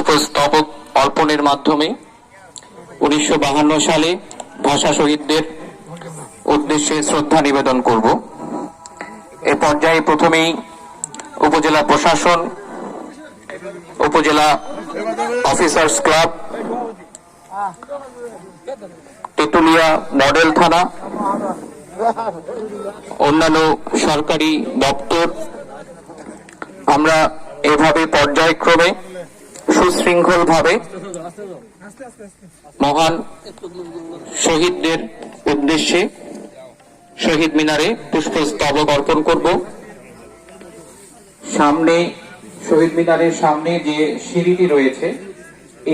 পুষ্পস্তবক অর্পণের মাধ্যমে 1952 সালে ভাষা শহীদদের উদ্দেশ্যে শ্রদ্ধা নিবেদন করব। এ পর্যায়ে প্রথমেই উপজেলা প্রশাসন, উপজেলা অফিসার্স ক্লাব, তেতুলিয়া মডেল থানা, অন্যান্য সরকারি দপ্তর, আমরা এভাবে পর্যায়ক্রমে সুশৃঙ্খলভাবে মহান শহীদদের উদ্দেশ্যে শহীদ মিনারে পুষ্পস্তবক অর্পণ করব। সামনে শহীদ মিনারের সামনে যে সিঁড়িটি রয়েছে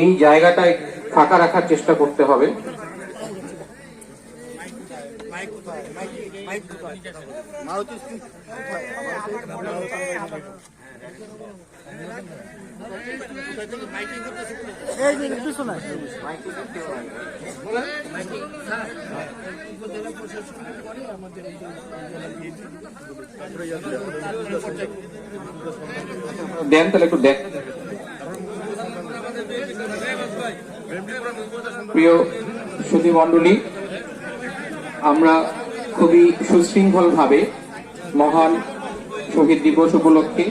এই জায়গাটায় ফাঁকা রাখার চেষ্টা করতে হবে। দেন তাহলে একটু দেখ। প্রিয় সুধী মণ্ডলী, আমরা খুবই সুশৃঙ্খল ভাবে মহান শহীদ দিবস উপলক্ষে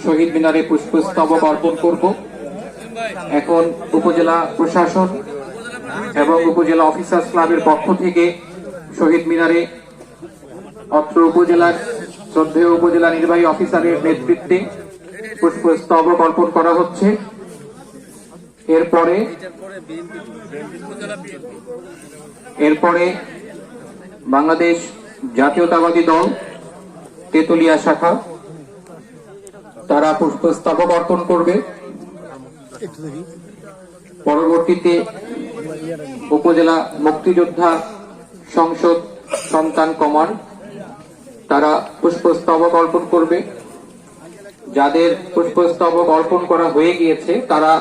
শহীদ মিনারে পুষ্পস্তবক অর্পণ করব। এখন উপজেলা প্রশাসন এবং উপজেলা অফিসার্স ক্লাবের পক্ষ থেকে শহীদ মিনারে অত্র উপজেলার শ্রদ্ধেয় উপজেলা নির্বাহী অফিসারের নেতৃত্বে পুষ্পস্তবক অর্পণ করা হচ্ছে। এরপরে বাংলাদেশ জাতীয়তাবাদী দল তেতুলিয়া শাখা তারা পুষ্পস্তবক অর্পণ করবে। পরবর্তীতে উপজেলা মুক্তিযোদ্ধা সংসদ সন্তান কমান্ড তারা পুষ্পস্তবক অর্পণ করবে। যাদের পুষ্পস্তবক অর্পণ করা হয়ে গিয়েছে তারা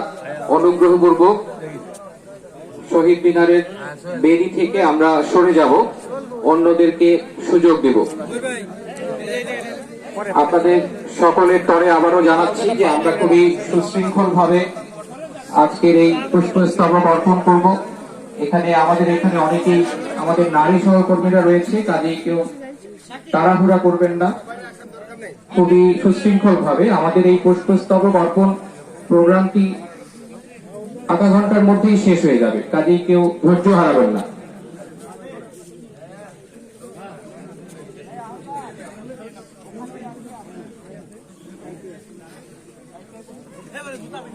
অনুগ্রহপূর্বক শহীদ মিনারের বেদি থেকে আমরা সরে যাব, অন্যদেরকে সুযোগ দেব। আপনাদের সকলের তরে আবারও জানাচ্ছি যে আমরা খুবই সুশৃঙ্খল ভাবে আজকের এই পুষ্পস্তবক অর্পণ করব। আমাদের এখানে অনেকেই আমাদের নারী সহকর্মীরা রয়েছে, কাজেই কেউ তাড়াহুড়া করবেন না। খুবই সুশৃঙ্খল ভাবে আমাদের এই পুষ্পস্তবক অর্পণ প্রোগ্রামটি আধা ঘন্টার মধ্যেই শেষ হয়ে যাবে, কাজেই কেউ ধৈর্য হারাবেন না।